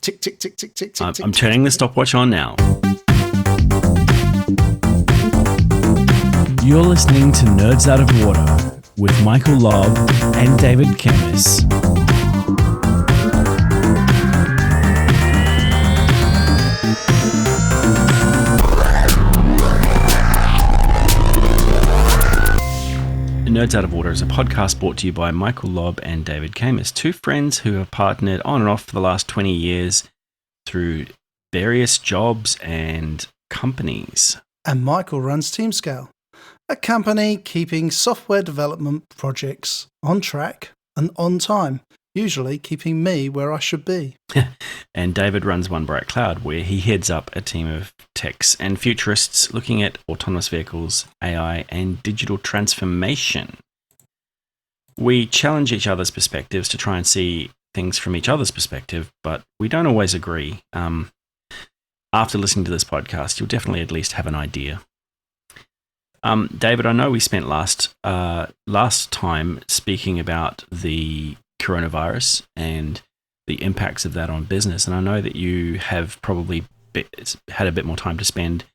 tick, tick, tick, tick, tick, tick. I'm turning the stopwatch on now. You're listening to Nerds Out of Water with Michael Lobb and David Kemmis. Nerds Out of Water is a podcast brought to you by Michael Lobb and David Kemmis, two friends who have partnered on and off for the last 20 years through various jobs and companies. And Michael runs TeamScale, a company keeping software development projects on track and on time, usually keeping me where I should be. And David runs One Bright Cloud, where he heads up a team of techs and futurists looking at autonomous vehicles, AI, and digital transformation. We challenge each other's perspectives to try and see things from each other's perspective, but we don't always agree. After listening to this podcast, you'll definitely at least have an idea. David, I know we spent last time speaking about the coronavirus and the impacts of that on business, and I know that you have probably had a bit more time to spend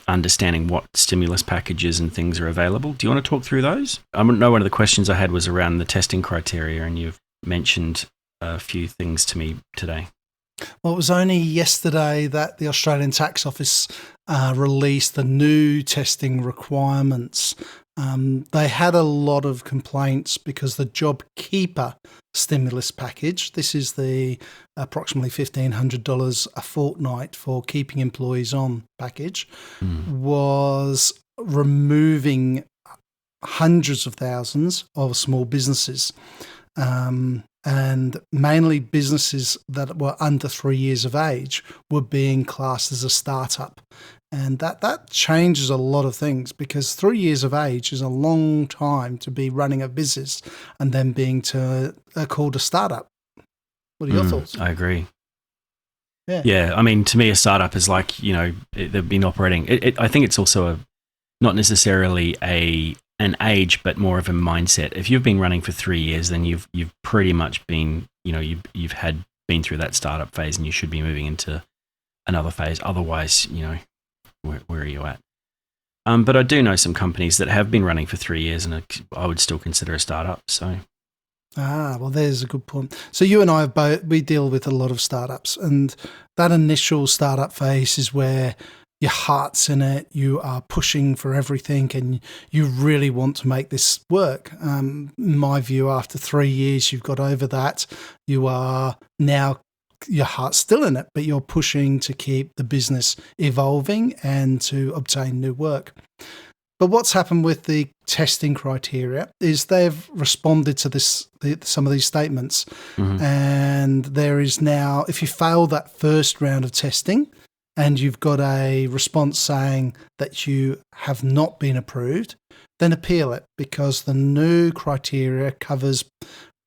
understanding what stimulus packages and things are available. Do you want to talk through those? I know one of the questions I had was around the testing criteria, and you've mentioned a few things to me today. Well, it was only yesterday that the Australian Tax Office released the new testing requirements. They had a lot of complaints because the JobKeeper stimulus package, this is the approximately $1,500 a fortnight for keeping employees on package, was removing hundreds of thousands of small businesses. And mainly businesses that were under 3 years of age were being classed as a startup. And that changes a lot of things, because 3 years of age is a long time to be running a business and then being called a startup. What are your thoughts? I agree. Yeah. I mean, to me, a startup is like, they've been operating. I think it's also not necessarily an age, but more of a mindset. If you've been running for 3 years, then you've pretty much been, you've been through that startup phase, and you should be moving into another phase. Otherwise, where are you at? But I do know some companies that have been running for 3 years, and I would still consider a startup. So, well, there's a good point. So you and I we deal with a lot of startups, and that initial startup phase is where your heart's in it, you are pushing for everything, and you really want to make this work. In my view, after 3 years, you've got over that. You are now, your heart's still in it, but you're pushing to keep the business evolving and to obtain new work. But what's happened with the testing criteria is they've responded to some of these statements. And there is now, if you fail that first round of testing, and you've got a response saying that you have not been approved, then appeal it, because the new criteria covers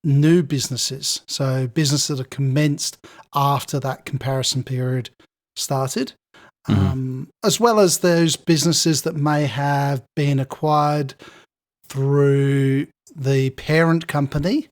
new businesses. So businesses that are commenced after that comparison period started, as well as those businesses that may have been acquired through the parent company,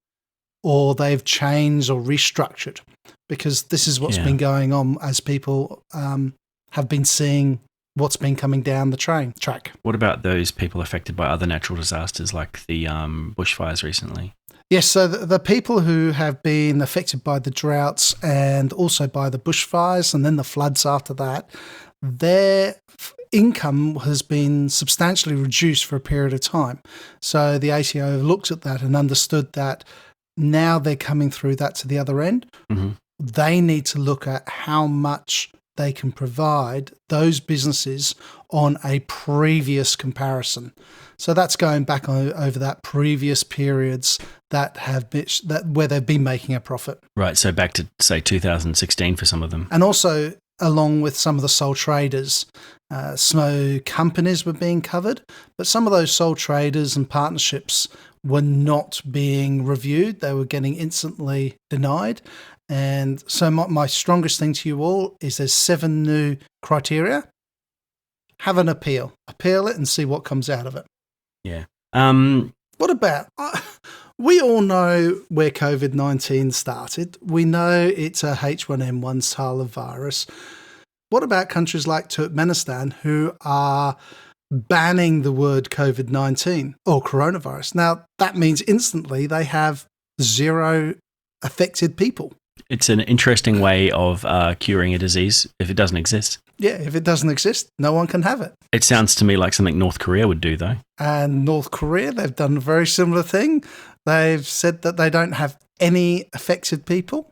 or they've changed or restructured. Because this is what's been going on as people have been seeing what's been coming down the track. What about those people affected by other natural disasters like the bushfires recently? Yes, so the people who have been affected by the droughts and also by the bushfires and then the floods after that, their income has been substantially reduced for a period of time. So the ATO looked at that and understood that now they're coming through that to the other end. They need to look at how much they can provide those businesses on a previous comparison. So that's going back over that previous periods where they've been making a profit. Right, so back to, say, 2016 for some of them. And also, along with some of the sole traders, small companies were being covered, but some of those sole traders and partnerships were not being reviewed. They were getting instantly denied. And so my strongest thing to you all is there's 7 new criteria. Have an appeal it and see what comes out of it. Yeah. What about We all know where COVID-19 started. We know it's a H1N1 style of virus. What about countries like Turkmenistan who are banning the word COVID-19 or coronavirus? Now, that means instantly they have 0 affected people. It's an interesting way of curing a disease if it doesn't exist. Yeah, if it doesn't exist, no one can have it. It sounds to me like something North Korea would do, though. And North Korea, they've done a very similar thing. They've said that they don't have any affected people.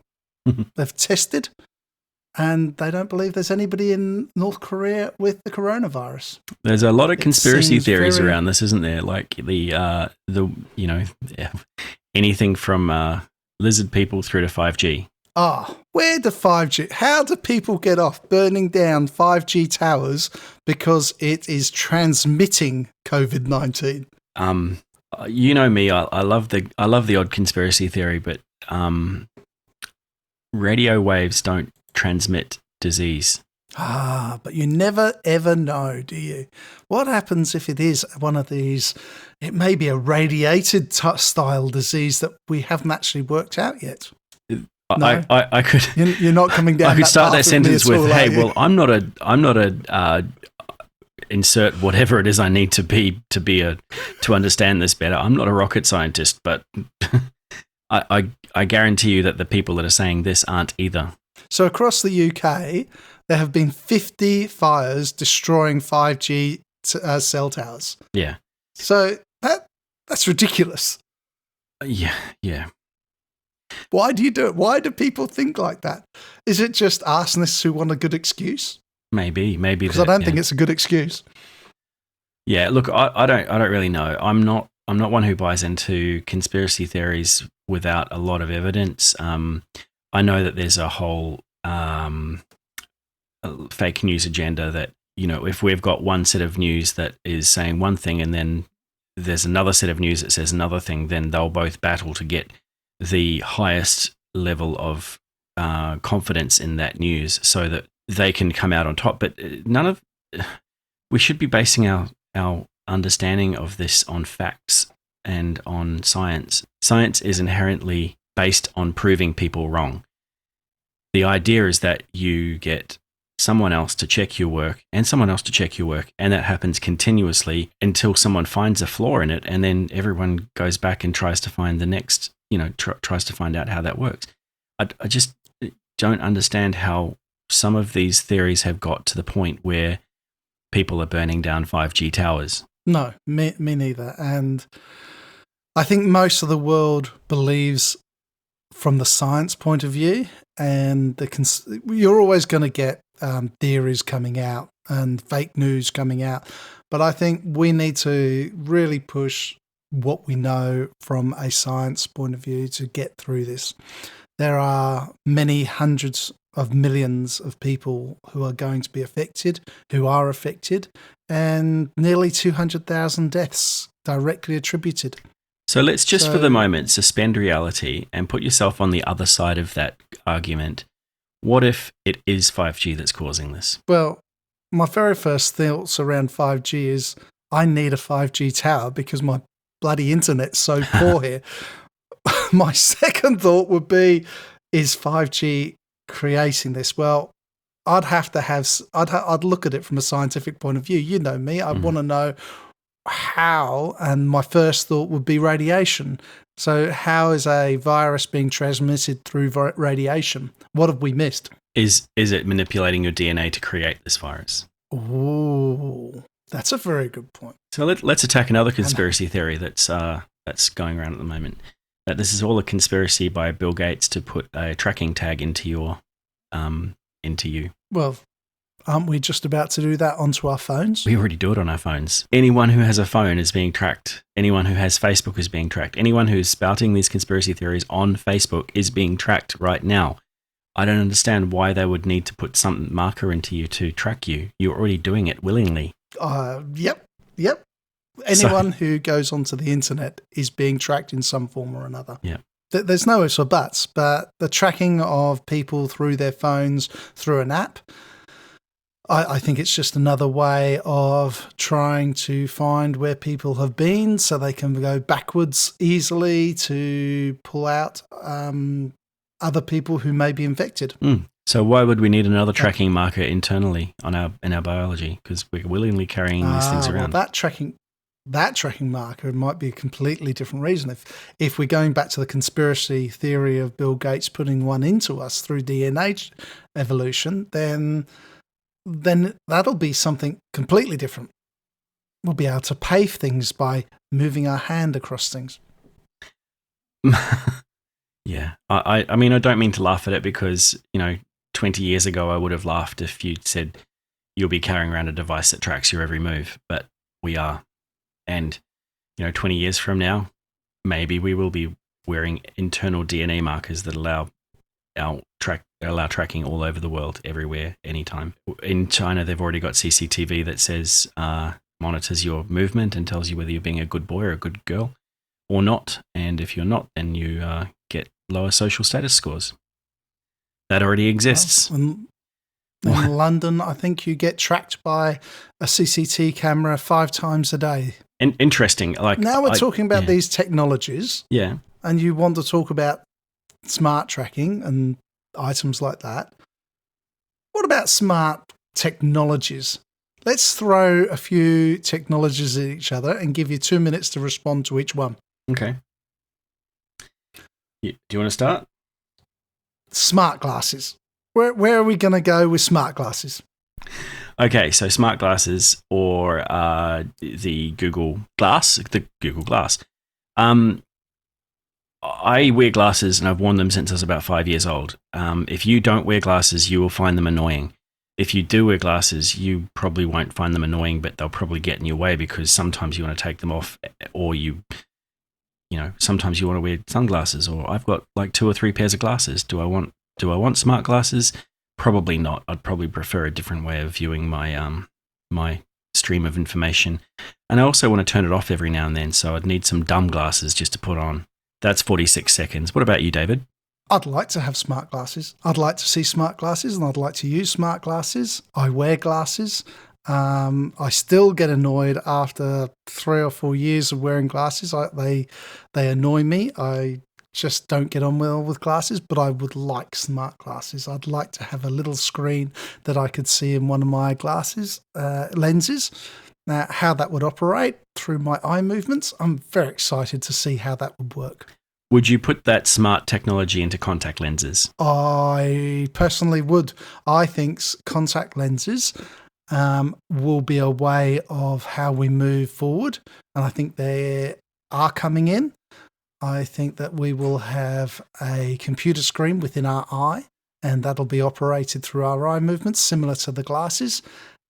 They've tested, and they don't believe there's anybody in North Korea with the coronavirus. There's a lot of conspiracy theories around this, isn't there? Like the anything from lizard people through to 5G. Where do 5G? How do people get off burning down 5G towers because it is transmitting COVID-19? You know me, I love the odd conspiracy theory, but radio waves don't transmit disease. But you never ever know, do you? What happens if it is one of these? It may be a radiated style disease that we haven't actually worked out yet. No? I could. You're not coming down. I could start that path sentence me at with, all, "Hey, are you?" well, I'm not a insert whatever it is I need to be to understand this better. I'm not a rocket scientist, but I guarantee you that the people that are saying this aren't either." So across the UK, there have been 50 fires destroying 5G cell towers. Yeah. So that's ridiculous. Yeah. Why do you do it? Why do people think like that? Is it just arsonists who want a good excuse? Maybe. Because I don't think it's a good excuse. Yeah. Look, I don't really know. I'm not one who buys into conspiracy theories without a lot of evidence. I know that there's a whole fake news agenda that, if we've got one set of news that is saying one thing and then there's another set of news that says another thing, then they'll both battle to get the highest level of confidence in that news so that they can come out on top. But we should be basing our understanding of this on facts and on science. Science is inherently based on proving people wrong. The idea is that you get someone else to check your work and someone else to check your work, and that happens continuously until someone finds a flaw in it, and then everyone goes back and tries to find the next, tries to find out how that works. I just don't understand how some of these theories have got to the point where people are burning down 5G towers. No, me neither. And I think most of the world believes from the science point of view, and you're always going to get theories coming out and fake news coming out. But I think we need to really push what we know from a science point of view to get through this. There are many hundreds of millions of people who are going to be affected, who are affected, and nearly 200,000 deaths directly attributed. So let's just for the moment suspend reality and put yourself on the other side of that argument. What if it is 5G that's causing this? Well, my very first thoughts around 5G is I need a 5G tower because my bloody internet's so poor here. My second thought would be, is 5G creating this? Well, I'd look at it from a scientific point of view. You know me, I want to know how, and my first thought would be radiation. So how is a virus being transmitted through radiation? What have we missed? Is it manipulating your DNA to create this virus? Ooh, that's a very good point. So let's attack another conspiracy theory that's going around at the moment. That this is all a conspiracy by Bill Gates to put a tracking tag into you. Well, aren't we just about to do that onto our phones? We already do it on our phones. Anyone who has a phone is being tracked. Anyone who has Facebook is being tracked. Anyone who's spouting these conspiracy theories on Facebook is being tracked right now. I don't understand why they would need to put some marker into you to track you. You're already doing it willingly. Yep. Anyone who goes onto the internet is being tracked in some form or another. Yeah. There's no ifs or buts, but the tracking of people through their phones, through an app, I think it's just another way of trying to find where people have been so they can go backwards easily to pull out other people who may be infected. So why would we need another tracking marker internally in our biology? Because we're willingly carrying these things around. Well, that tracking marker might be a completely different reason. If we're going back to the conspiracy theory of Bill Gates putting one into us through DNA evolution, then that'll be something completely different. We'll be able to pay things by moving our hand across things. Yeah. I mean, I don't mean to laugh at it because, 20 years ago, I would have laughed if you'd said you'll be carrying around a device that tracks your every move, but we are. And, 20 years from now, maybe we will be wearing internal DNA markers that allow tracking all over the world, everywhere, anytime. In China, they've already got CCTV that says, monitors your movement and tells you whether you're being a good boy or a good girl or not. And if you're not, then you get lower social status scores. That already exists. In London, I think you get tracked by a CCTV camera 5 times a day. Interesting. Now we're talking about these technologies. Yeah. And you want to talk about smart tracking and items like that. What about smart technologies? Let's throw a few technologies at each other and give you 2 minutes to respond to each one. Okay. Do you want to start? Smart glasses. Where are we going to go with smart glasses? Okay, so smart glasses or the Google Glass. I wear glasses and I've worn them since I was about 5 years old. If you don't wear glasses, you will find them annoying. If you do wear glasses, you probably won't find them annoying, but they'll probably get in your way because sometimes you want to take them off or sometimes you want to wear sunglasses, or I've got like 2 or 3 pairs of glasses. Do I want smart glasses? Probably not. I'd probably prefer a different way of viewing my my stream of information. And I also want to turn it off every now and then, so I'd need some dumb glasses just to put on. That's 46 seconds. What about you, David? I'd like to have smart glasses. I'd like to see smart glasses and I'd like to use smart glasses. I wear glasses. I still get annoyed after 3 or 4 years of wearing glasses. They annoy me. I just don't get on well with glasses, but I would like smart glasses. I'd like to have a little screen that I could see in one of my glasses, lenses. Now, how that would operate through my eye movements, I'm very excited to see how that would work. Would you put that smart technology into contact lenses? I personally would. I think contact lenses will be a way of how we move forward, and I think they are coming in. I think that we will have a computer screen within our eye, and that'll be operated through our eye movements, similar to the glasses.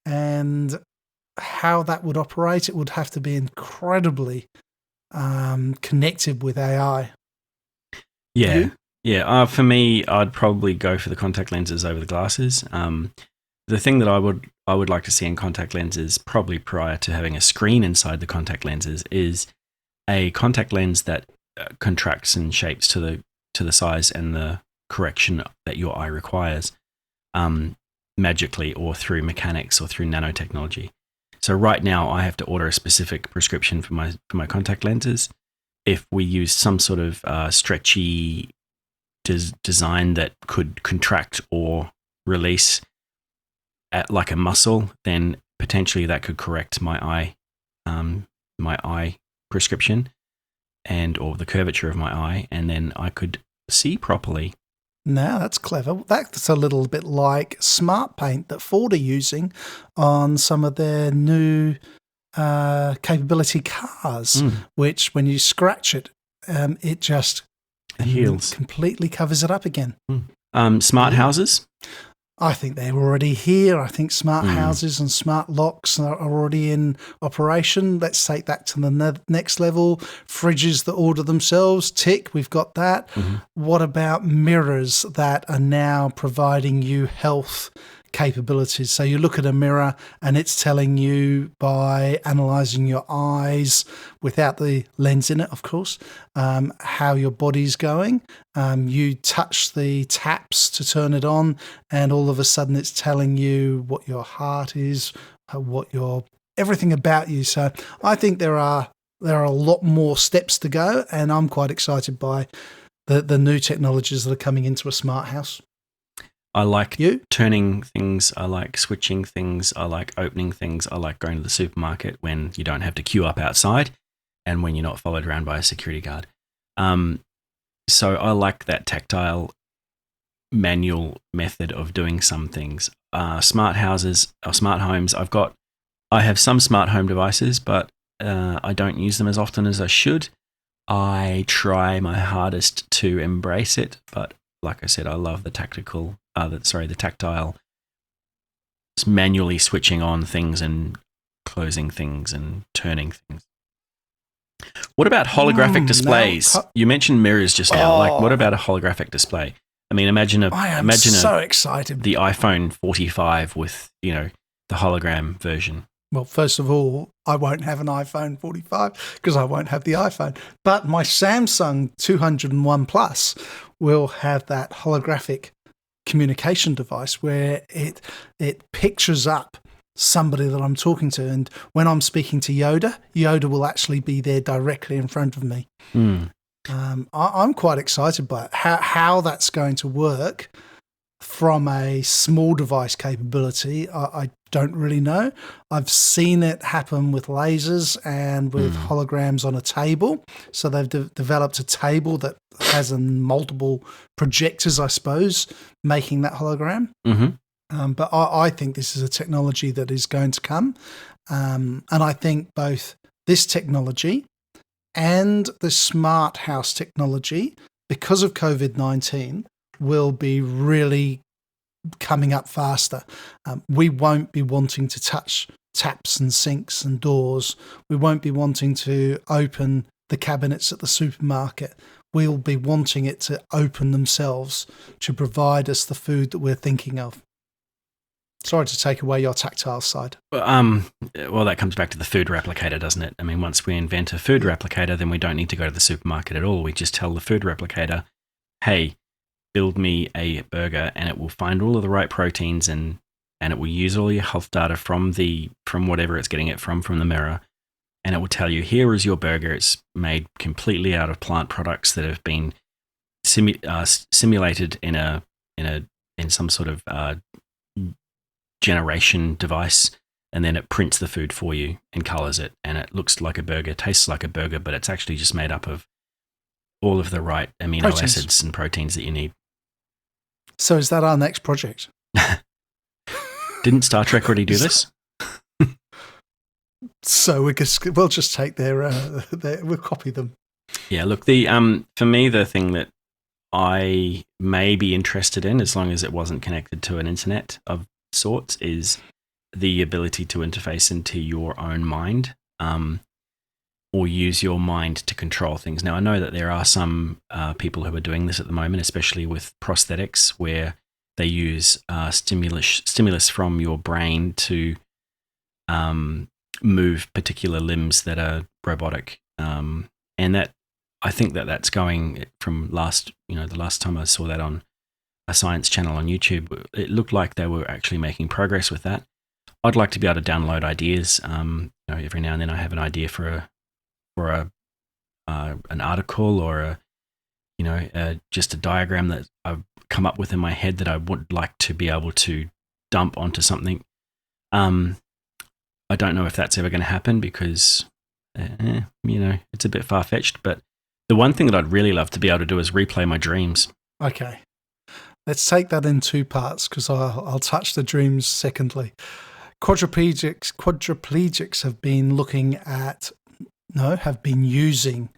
And how that would operate, it would have to be incredibly connected with AI. Yeah. Yeah. For me, I'd probably go for the contact lenses over the glasses. The thing that I would like to see in contact lenses, probably prior to having a screen inside the contact lenses, is a contact lens that contracts and shapes to the size and the correction that your eye requires, magically or through mechanics or through nanotechnology. So right now, I have to order a specific prescription for my contact lenses. If we use some sort of stretchy design that could contract or release like a muscle, then potentially that could correct my eye prescription or the curvature of my eye, and then I could see properly. Now that's clever. That's a little bit like Smart Paint that Ford are using on some of their new capability cars, which when you scratch it, it just heals, completely covers it up again. Smart houses? I think they're already here. I think smart houses and smart locks are already in operation. Let's take that to the next level. Fridges that order themselves, tick, we've got that. What about mirrors that are now providing you health capabilities. So you look at a mirror and it's telling you by analysing your eyes, without the lens in it, of course, how your body's going. You touch the taps to turn it on, and all of a sudden it's telling you what your heart is, everything about you. So I think there are a lot more steps to go, and I'm quite excited by the new technologies that are coming into a smart house. I like turning things. I like switching things. I like opening things. I like going to the supermarket when you don't have to queue up outside and when you're not followed around by a security guard. So I like that tactile manual method of doing some things. Smart houses or smart homes. I have some smart home devices, but I don't use them as often as I should. I try my hardest to embrace it, but like I said, I love the tactile manually switching on things and closing things and turning things. What about holographic displays? You mentioned mirrors just now. Like, what about a holographic display? I mean, imagine so excited. The iPhone 45 with, the hologram version. Well, first of all, I won't have an iPhone 45 because I won't have the iPhone. But my Samsung 201 Plus will have that holographic communication device where it pictures up somebody that I'm talking to. And when I'm speaking to Yoda will actually be there directly in front of me. I'm quite excited by it. How that's going to work from a small device capability, I don't really know. I've seen it happen with lasers and with holograms on a table. So they've developed a table that has multiple projectors, I suppose, making that hologram. But I think this is a technology that is going to come. And I think both this technology and the smart house technology, because of COVID-19, will be really coming up faster. We won't be wanting to touch taps and sinks and doors. We won't be wanting to open the cabinets at the supermarket. We'll be wanting it to open themselves to provide us the food that we're thinking of. Sorry to take away your tactile side. Well, that comes back to the food replicator, doesn't it? I mean, once we invent a food replicator, then we don't need to go to the supermarket at all. We just tell the food replicator, hey, build me a burger, and it will find all of the right proteins and it will use all your health data from whatever it's getting it from the mirror, and it will tell you, here is your burger. It's made completely out of plant products that have been simulated in some sort of generation device, and then it prints the food for you and colors it, and it looks like a burger, tastes like a burger, but it's actually just made up of all of the right amino acids and proteins that you need. So is that our next project? Didn't Star Trek already do this? So we'll just take we'll copy them. Yeah, look, for me, the thing that I may be interested in, as long as it wasn't connected to an internet of sorts, is the ability to interface into your own mind, or use your mind to control things. Now, I know that there are some people who are doing this at the moment, especially with prosthetics, where they use stimulus from your brain to move particular limbs that are robotic. And that, I think that's going from the last time I saw that on a science channel on YouTube, it looked like they were actually making progress with that. I'd like to be able to download ideas. Every now and then I have an idea for an article or just a diagram that I've come up with in my head that I would like to be able to dump onto something. I don't know if that's ever going to happen because it's a bit far-fetched, but the one thing that I'd really love to be able to do is replay my dreams. Okay. Let's take that in two parts because I'll touch the dreams secondly. Quadriplegics have been using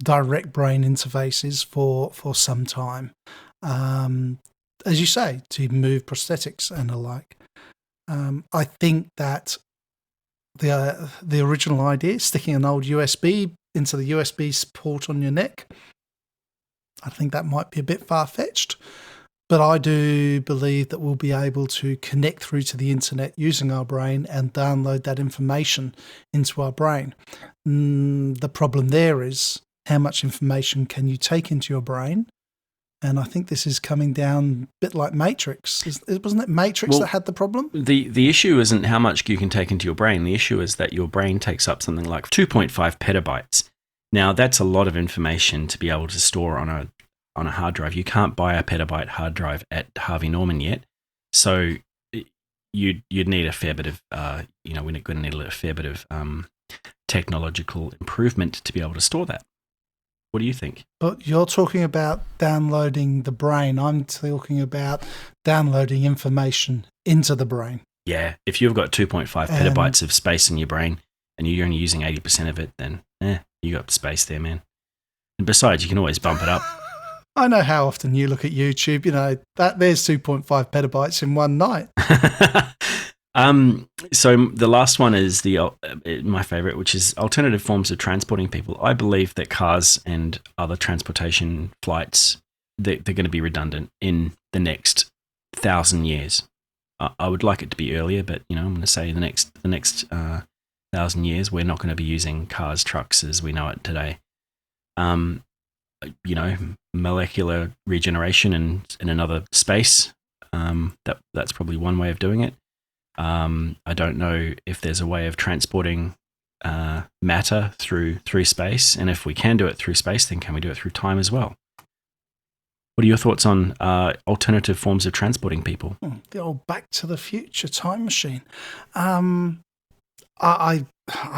direct brain interfaces for some time. As you say, to move prosthetics and the like. I think that the original idea, sticking an old USB into the USB port on your neck, I think that might be a bit far-fetched. But I do believe that we'll be able to connect through to the internet using our brain and download that information into our brain. The problem there is how much information can you take into your brain? And I think this is coming down a bit like Matrix. Wasn't it Matrix that had the problem? The issue isn't how much you can take into your brain. The issue is that your brain takes up something like 2.5 petabytes. Now, that's a lot of information to be able to store on a hard drive. You can't buy a petabyte hard drive at Harvey Norman yet. So you'd need a fair bit of, we're going to need a fair bit of technological improvement to be able to store that. What do you think? But you're talking about downloading the brain. I'm talking about downloading information into the brain. Yeah, if you've got 2.5 petabytes of space in your brain and you're only using 80% of it, then you got space there, man. And besides, you can always bump it up. I know how often you look at YouTube. There's 2.5 petabytes in one night. So the last one is my favorite, which is alternative forms of transporting people. I believe that cars and other transportation flights, they're going to be redundant in the next 1,000 years. I would like it to be earlier, but I'm going to say the next 1,000 years, we're not going to be using cars, trucks as we know it today. Molecular regeneration in another space. That's probably one way of doing it. I don't know if there's a way of transporting matter through space, and if we can do it through space, then can we do it through time as well? What are your thoughts on alternative forms of transporting people? The old Back to the Future time machine. I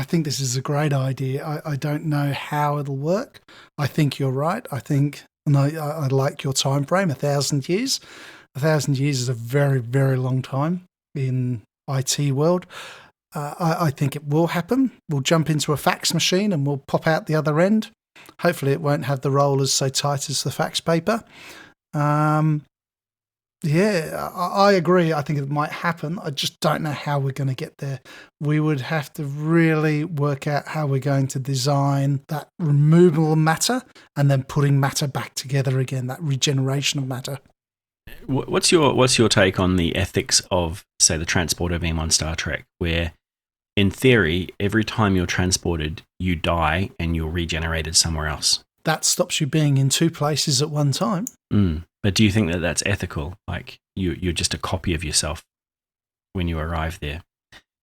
think this is a great idea. I don't know how it'll work. I think you're right. And I like your time frame, 1,000 years. 1,000 years is a very, very long time in IT world. I think it will happen. We'll jump into a fax machine and we'll pop out the other end. Hopefully it won't have the rollers so tight as the fax paper. I agree. I think it might happen. I just don't know how we're going to get there. We would have to really work out how we're going to design that removal of matter and then putting matter back together again, that regeneration of matter. What's your take on the ethics of, say, the transporter beam on Star Trek, where in theory, every time you're transported, you die and you're regenerated somewhere else? That stops you being in two places at one time. But do you think that that's ethical? Like you're just a copy of yourself when you arrive there.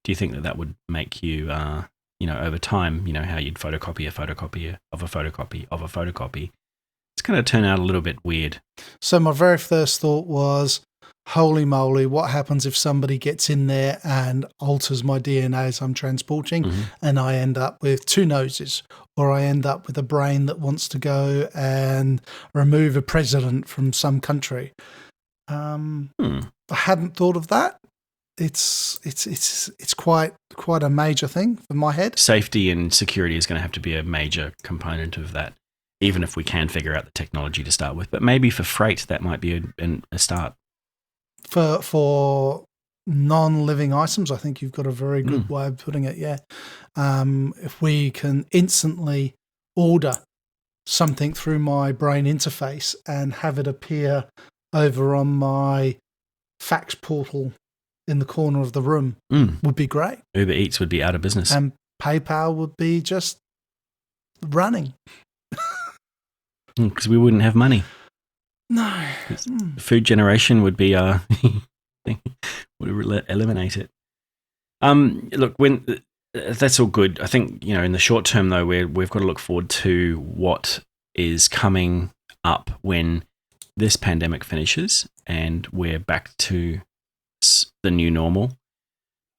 Do you think that would make you, over time, how you'd photocopy a photocopy of a photocopy of a photocopy? It's going to turn out a little bit weird. So my very first thought was, holy moly, what happens if somebody gets in there and alters my DNA as I'm transporting and I end up with two noses, or I end up with a brain that wants to go and remove a president from some country? I hadn't thought of that. It's quite a major thing for my head. Safety and security is going to have to be a major component of that, even if we can figure out the technology to start with. But maybe for freight, that might be a start. For non-living items, I think you've got a very good way of putting it, yeah. If we can instantly order something through my brain interface and have it appear over on my fax portal in the corner of the room, would be great. Uber Eats would be out of business. And PayPal would be just running. Because we wouldn't have money. No. Food generation would be would eliminate it. Look, when that's all good. I think in the short term though, we've got to look forward to what is coming up when this pandemic finishes and we're back to the new normal.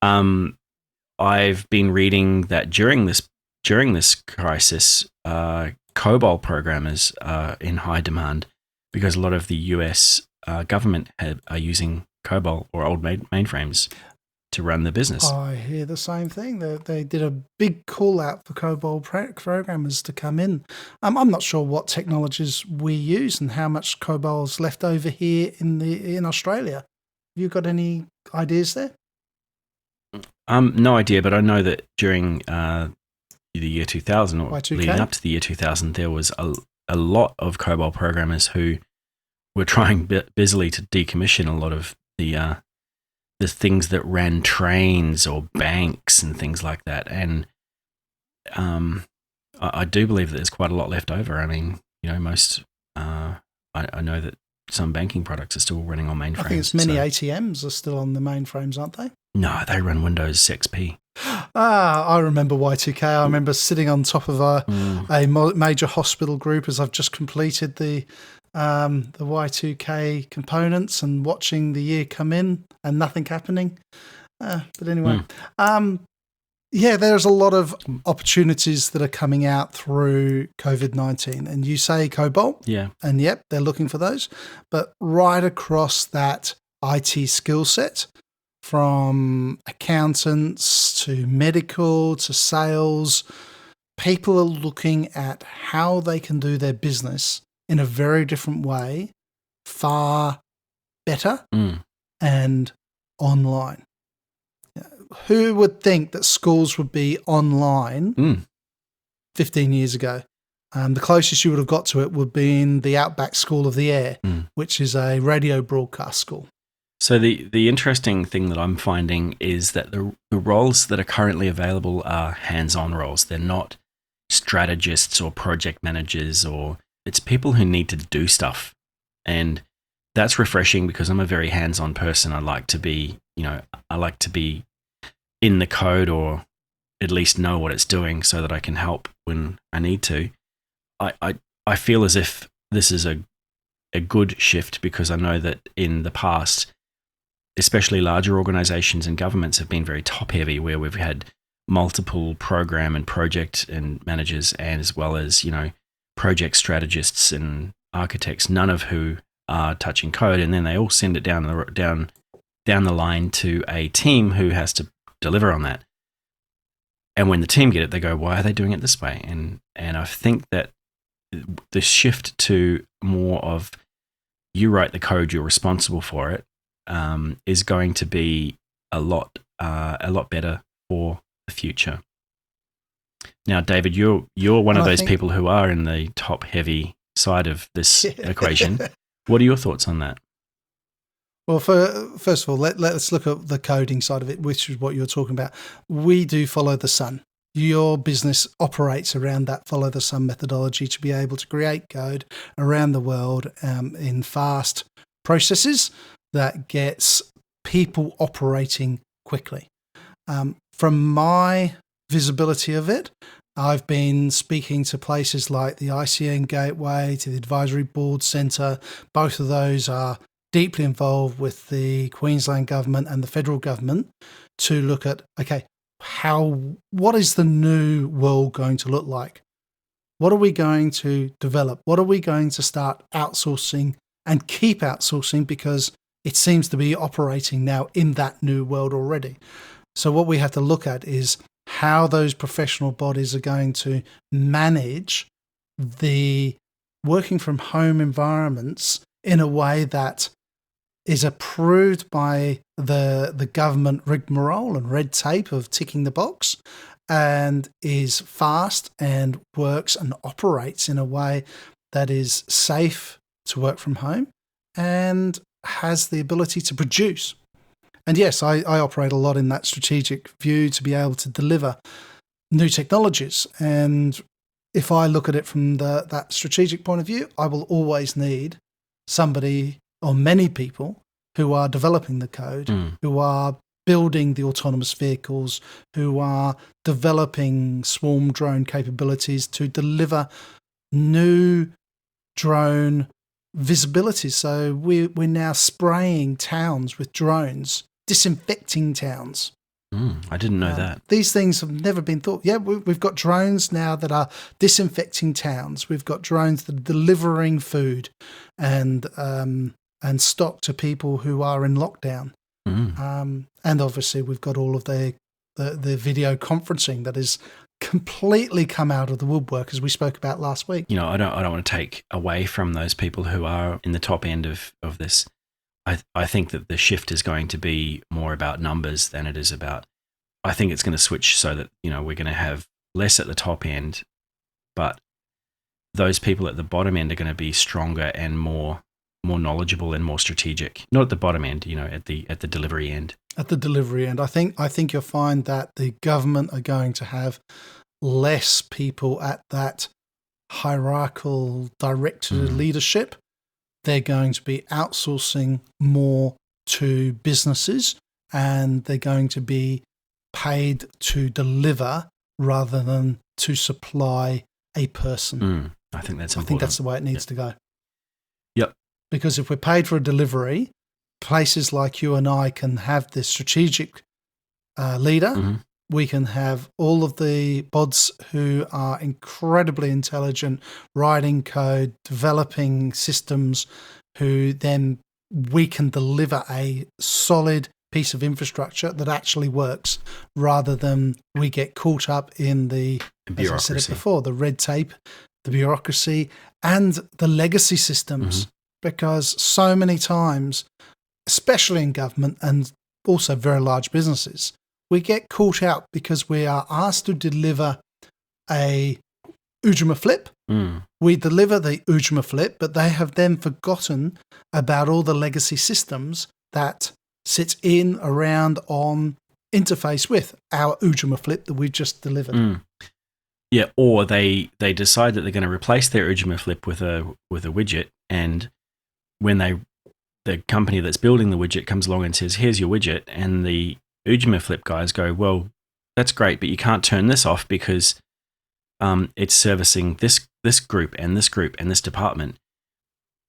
I've been reading that during this crisis, COBOL programmers are in high demand because a lot of the US government are using COBOL or old mainframes to run the business. I hear the same thing. They did a big call out for COBOL programmers to come in. I'm not sure what technologies we use and how much COBOL's left over here in Australia. Have you got any ideas there? No idea, but I know that during the year 2000 or Y2K? leading up to the year 2000, there was a lot of COBOL programmers who we're trying busily to decommission a lot of the things that ran trains or banks and things like that. And I do believe that there's quite a lot left over. I mean, most I know that some banking products are still running on mainframes. I think it's many ATMs are still on the mainframes, aren't they? No, they run Windows XP. I remember Y2K. I remember sitting on top of a major hospital group as I've just completed the Y2K components and watching the year come in and nothing happening. But anyway, there's a lot of opportunities that are coming out through COVID-19. And you say Cobalt. Yeah. And yep, they're looking for those. But right across that IT skill set, from accountants to medical to sales, people are looking at how they can do their business in a very different way, far better and online. Who would think that schools would be online 15 years ago? The closest you would have got to it would be in the Outback School of the Air, which is a radio broadcast school. So the interesting thing that I'm finding is that the roles that are currently available are hands-on roles. They're not strategists or project managers, or it's people who need to do stuff. And that's refreshing because I'm a very hands-on person. I like to be in the code, or at least know what it's doing so that I can help when I need to. I feel as if this is a good shift because I know that in the past, especially larger organizations and governments have been very top heavy, where we've had multiple program and project and managers, and as well as, project strategists and architects, none of who are touching code. And then they all send it down the line to a team who has to deliver on that. And when the team get it, they go, why are they doing it this way? And I think that the shift to more of you write the code, you're responsible for it, is going to be a lot better for the future. Now, David, you're one of those people who are in the top heavy side of this equation. What are your thoughts on that? Well, first of all, let's look at the coding side of it, which is what you're talking about. We do follow the sun. Your business operates around that follow the sun methodology to be able to create code around the world in fast processes that gets people operating quickly. From my visibility of it, I've been speaking to places like the ICN Gateway, to the Advisory Board Centre. Both of those are deeply involved with the Queensland government and the federal government to look at, okay, what is the new world going to look like? What are we going to develop? What are we going to start outsourcing and keep outsourcing, because it seems to be operating now in that new world already. So what we have to look at is how those professional bodies are going to manage the working from home environments in a way that is approved by the government rigmarole and red tape of ticking the box, and is fast and works and operates in a way that is safe to work from home and has the ability to produce. And yes, I operate a lot in that strategic view to be able to deliver new technologies. And if I look at it from that strategic point of view, I will always need somebody or many people who are developing the code, who are building the autonomous vehicles, who are developing swarm drone capabilities to deliver new drone visibility. So we're now spraying towns with drones, disinfecting towns. I didn't know that. These things have never been thought. Yeah, we've got drones now that are disinfecting towns. We've got drones that are delivering food and stock to people who are in lockdown. And obviously we've got all of the video conferencing that has completely come out of the woodwork, as we spoke about last week. I don't want to take away from those people who are in the top end of this. I think that the shift is going to be more about numbers than it is about. I think it's going to switch so that we're going to have less at the top end, but those people at the bottom end are going to be stronger and more more knowledgeable and more strategic. Not at the bottom end, at the delivery end. At the delivery end, I think you'll find that the government are going to have less people at that hierarchical director leadership. They're going to be outsourcing more to businesses, and they're going to be paid to deliver rather than to supply a person. I think that's important. I think that's the way it needs to go. Yep. Because if we're paid for a delivery, places like you and I can have the strategic leader. We can have all of the bods who are incredibly intelligent, writing code, developing systems, who then we can deliver a solid piece of infrastructure that actually works, rather than we get caught up in the bureaucracy. As I said it before, the red tape, the bureaucracy, and the legacy systems. Because so many times, especially in government and also very large businesses, we get caught out because we are asked to deliver a oojemaphlips. We deliver the oojemaphlips, but they have then forgotten about all the legacy systems that sits in, around, on, interface with our oojemaphlips that we've just delivered. Yeah, or they decide that they're going to replace their oojemaphlips with a widget, and when the company that's building the widget comes along and says, "Here's your widget," and the oojemaphlips guys go, "Well, that's great, but you can't turn this off because it's servicing this group and this group and this department,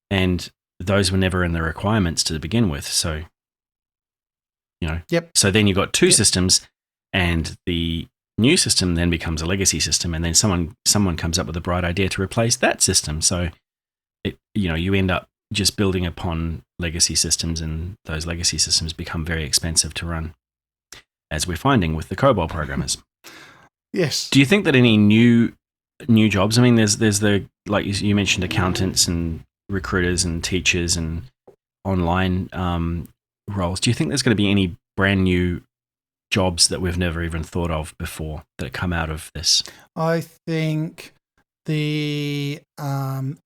and those were never in the requirements to begin with." So, Yep. So then you've got two systems, and the new system then becomes a legacy system, and then someone comes up with a bright idea to replace that system. So, you end up just building upon legacy systems, and those legacy systems become very expensive to run, as we're finding with the COBOL programmers. Yes. Do you think that any new jobs? I mean, there's the, like you mentioned, accountants and recruiters and teachers and online roles. Do you think there's going to be any brand new jobs that we've never even thought of before that come out of this? I think the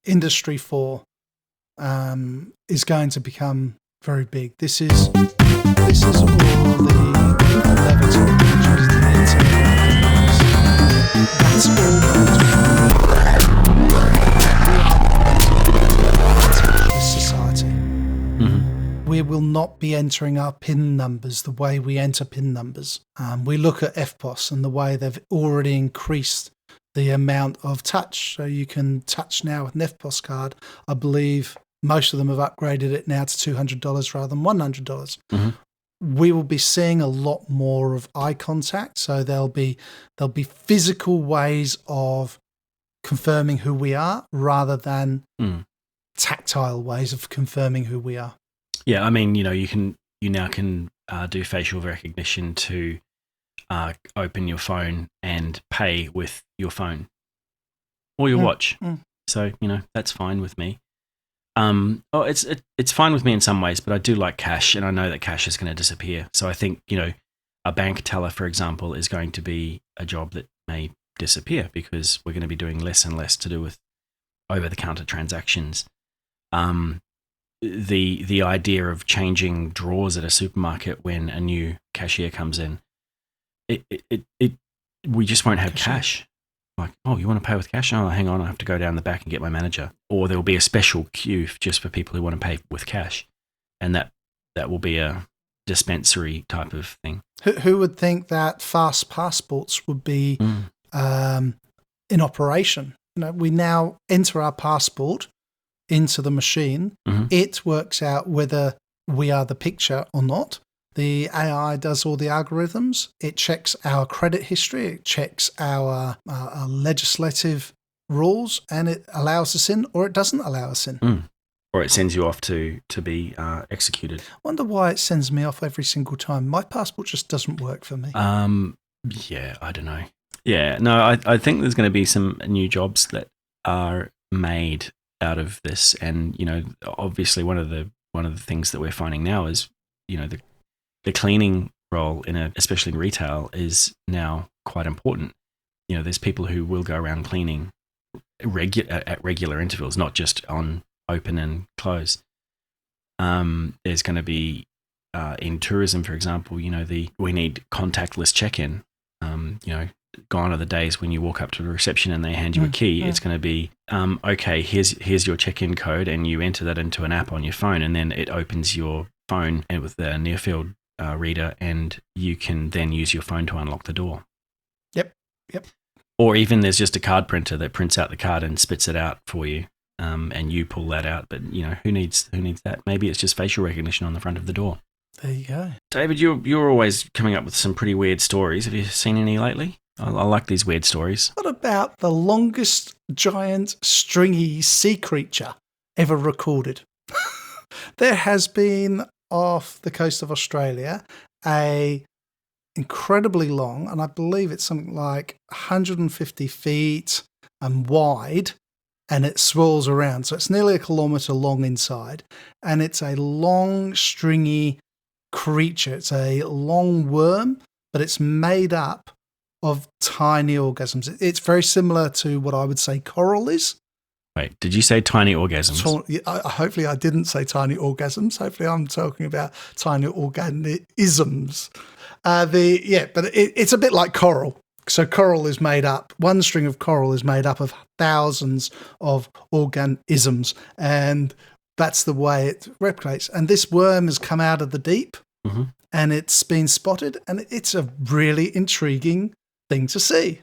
industry 4 is going to become very big. This is all the laboratory managers, the enterprise. That's all going to be society. We will not be entering our PIN numbers the way we enter PIN numbers. We look at FPOS and the way they've already increased the amount of touch. So you can touch now with an FPOS card. I believe most of them have upgraded it now to $200 rather than $100. We will be seeing a lot more of eye contact. So there'll be physical ways of confirming who we are rather than tactile ways of confirming who we are. Yeah, I mean, you now can do facial recognition to open your phone and pay with your phone or your watch. So that's fine with me. It's fine with me in some ways, but I do like cash, and I know that cash is going to disappear. So I think a bank teller, for example, is going to be a job that may disappear because we're going to be doing less and less to do with over-the-counter transactions. The idea of changing drawers at a supermarket when a new cashier comes in, we just won't have cash. Like, oh, you want to pay with cash? Oh, hang on, I have to go down the back and get my manager. Or there will be a special queue just for people who want to pay with cash, and that will be a dispensary type of thing. Who would think that fast passports would be in operation? We now enter our passport into the machine. It works out whether we are the picture or not. The AI does all the algorithms. It checks our credit history. It checks our legislative rules, and it allows us in, or it doesn't allow us in. Or it sends you off to be executed. I wonder why it sends me off every single time. My passport just doesn't work for me. Yeah, I don't know. Yeah, no, I think there's going to be some new jobs that are made out of this, and obviously one of the things that we're finding now is the cleaning role especially in retail is now quite important. There's people who will go around cleaning at regular intervals, not just on open and close. There's going to be in tourism, for example, we need contactless check-in. Gone are the days when you walk up to the reception and they hand you a key. It's going to be, okay, here's your check-in code, and you enter that into an app on your phone, and then it opens your phone with the near-field reader, and you can then use your phone to unlock the door. Yep. Or even there's just a card printer that prints out the card and spits it out for you, and you pull that out. But who needs that? Maybe it's just facial recognition on the front of the door. There you go. David, you're always coming up with some pretty weird stories. Have you seen any lately? I like these weird stories. What about the longest giant stringy sea creature ever recorded? There has been off the coast of Australia a incredibly long, and I believe it's something like 150 feet wide, and it swirls around. So it's nearly a kilometre long inside, and it's a long stringy creature. It's a long worm, but it's made up of tiny organisms. It's very similar to what I would say coral is. Wait, did you say tiny organisms? Hopefully I didn't say tiny orgasms. Hopefully I'm talking about tiny organisms. But it's a bit like coral. So coral is made up, one string of coral is made up of thousands of organisms, and that's the way it replicates. And this worm has come out of the deep, and it's been spotted, and it's a really intriguing thing to see.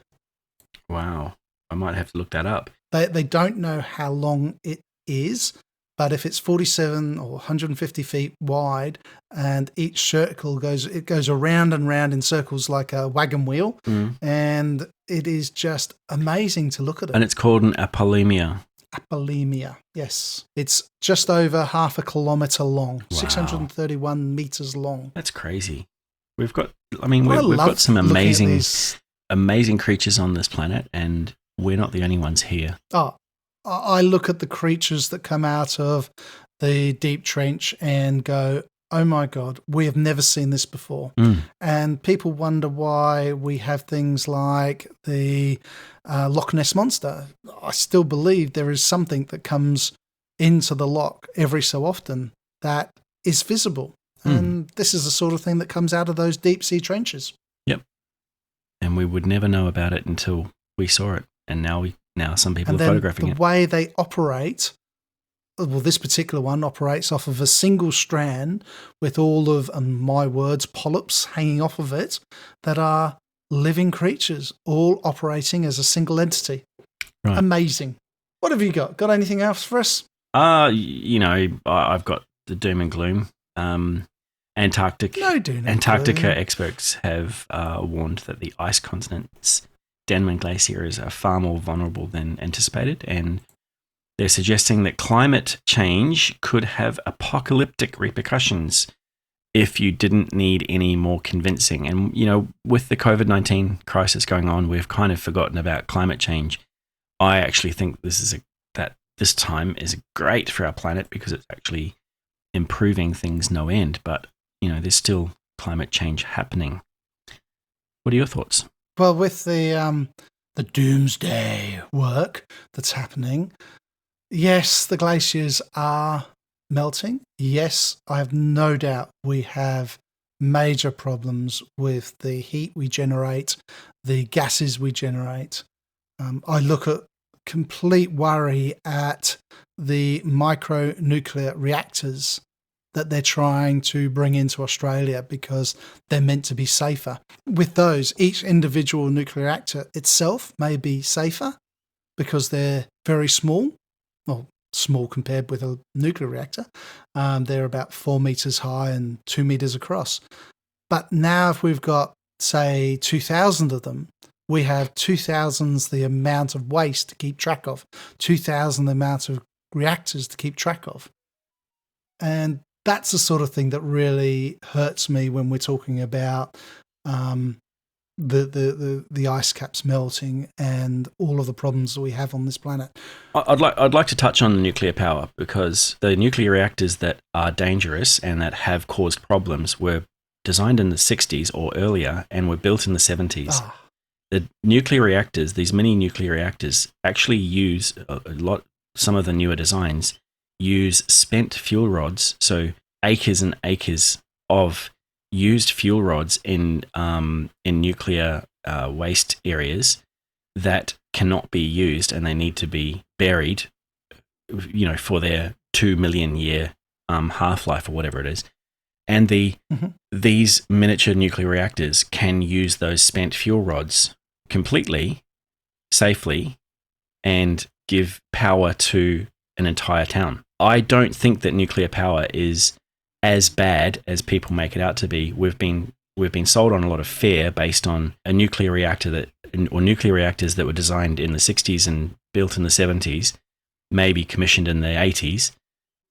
Wow. I might have to look that up. They don't know how long it is, but if it's 47 or 150 feet wide, and each circle goes around and round in circles like a wagon wheel, and it is just amazing to look at it. And it's called an apolemia. Apolemia, yes. It's just over half a kilometre long, wow. 631 metres long. That's crazy. We've got some amazing creatures on this planet, and we're not the only ones here. Oh, I look at the creatures that come out of the deep trench and go, oh my God, we have never seen this before. And people wonder why we have things like the Loch Ness Monster. I still believe there is something that comes into the loch every so often that is visible. And this is the sort of thing that comes out of those deep sea trenches. Yep. And we would never know about it until we saw it. And now some people are photographing it. The way they operate, well, this particular one operates off of a single strand with all of, and my words, polyps hanging off of it that are living creatures, all operating as a single entity. Right. Amazing. What have you got? Got anything else for us? I've got the doom and gloom. Antarctica experts have warned that the ice continent's Denman glaciers are far more vulnerable than anticipated, and they're suggesting that climate change could have apocalyptic repercussions if you didn't need any more convincing. And, with the COVID-19 crisis going on, we've kind of forgotten about climate change. I actually think this time is great for our planet because it's actually improving things no end, but, there's still climate change happening. What are your thoughts? Well, with the doomsday work that's happening, yes, the glaciers are melting. Yes, I have no doubt we have major problems with the heat we generate, the gases we generate. I look at complete worry at the micronuclear reactors that they're trying to bring into Australia because they're meant to be safer. With those, each individual nuclear reactor itself may be safer because they're very small. Well, small compared with a nuclear reactor. They're about 4 meters high and 2 meters across. But now if we've got, say, 2,000 of them, we have 2,000 the amount of waste to keep track of, 2,000 the amount of reactors to keep track of. And that's the sort of thing that really hurts me when we're talking about the ice caps melting and all of the problems that we have on this planet. I'd like to touch on the nuclear power because the nuclear reactors that are dangerous and that have caused problems were designed in the 60s or earlier and were built in the 70s. The nuclear reactors, these mini nuclear reactors, actually use some of the newer designs use spent fuel rods, so acres and acres of used fuel rods in nuclear waste areas that cannot be used, and they need to be buried, for their 2 million year half-life or whatever it is. And these miniature nuclear reactors can use those spent fuel rods completely, safely, and give power to an entire town. I don't think that nuclear power is as bad as people make it out to be. We've been sold on a lot of fear based on a nuclear reactor or nuclear reactors that were designed in the 60s and built in the 70s, maybe commissioned in the 80s,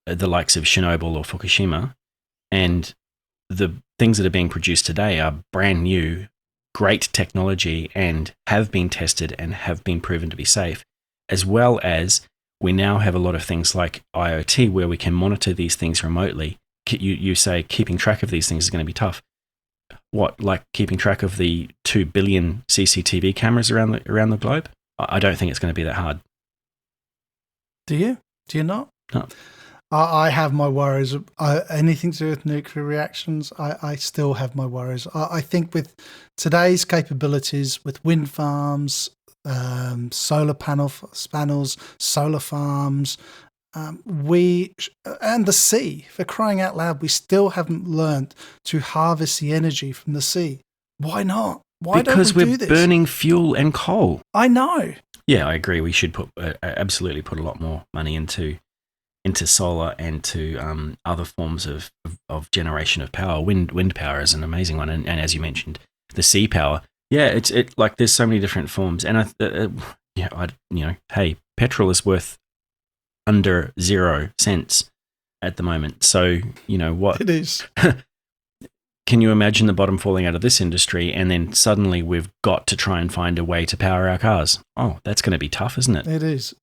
the likes of Chernobyl or Fukushima. And the things that are being produced today are brand new, great technology, and have been tested and have been proven to be safe, as well as we now have a lot of things like IoT where we can monitor these things remotely. You say keeping track of these things is going to be tough. What, like keeping track of the 2 billion CCTV cameras around the globe? I don't think it's going to be that hard. Do you? Do you not? No. I have my worries. Anything to do with nuclear reactions, I still have my worries. I think with today's capabilities, with wind farms, solar panels, solar farms, and the sea, for crying out loud, we still haven't learned to harvest the energy from the sea. Why not? Why because don't we do we're this? burning fuel and coal. I know. Yeah, I agree. We should absolutely put a lot more money into solar and to other forms of generation of power. Wind power is an amazing one, and as you mentioned, the sea power. Yeah, it's like there's so many different forms, and hey, petrol is worth under 0 cents at the moment. So what it is. Can you imagine the bottom falling out of this industry, and then suddenly we've got to try and find a way to power our cars? Oh, that's going to be tough, isn't it? It is.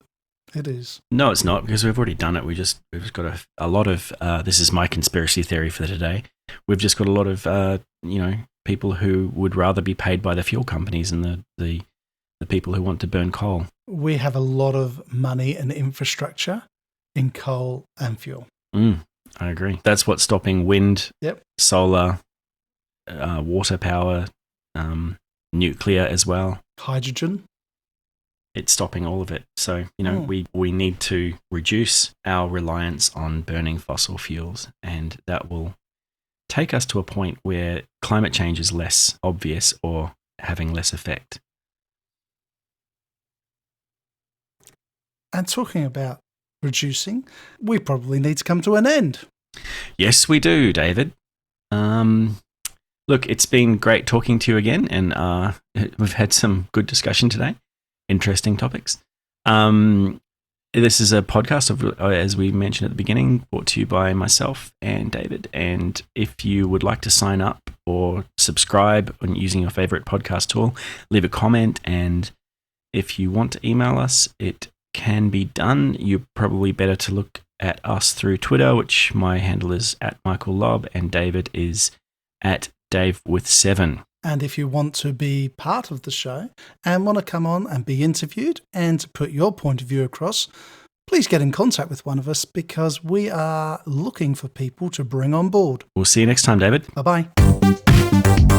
It is. No, it's not, because we've already done it. We've just got a lot of, this is my conspiracy theory for today. We've just got a lot of, people who would rather be paid by the fuel companies and the people who want to burn coal. We have a lot of money and infrastructure in coal and fuel. I agree. That's what's stopping wind, solar, water power, nuclear as well. Hydrogen. It's stopping all of it. So, we need to reduce our reliance on burning fossil fuels, and that will take us to a point where climate change is less obvious or having less effect. And talking about reducing, we probably need to come to an end. Yes, we do, David. Look, it's been great talking to you again, and we've had some good discussion today. Interesting topics. This is a podcast of, as we mentioned at the beginning, brought to you by myself and David. And if you would like to sign up or subscribe on using your favorite podcast tool, leave a comment. And if you want to email us, it can be done. You're probably better to look at us through Twitter, which my handle is @MichaelLobb and David is @DaveWith7. And if you want to be part of the show and want to come on and be interviewed and to put your point of view across, please get in contact with one of us, because we are looking for people to bring on board. We'll see you next time, David. Bye-bye.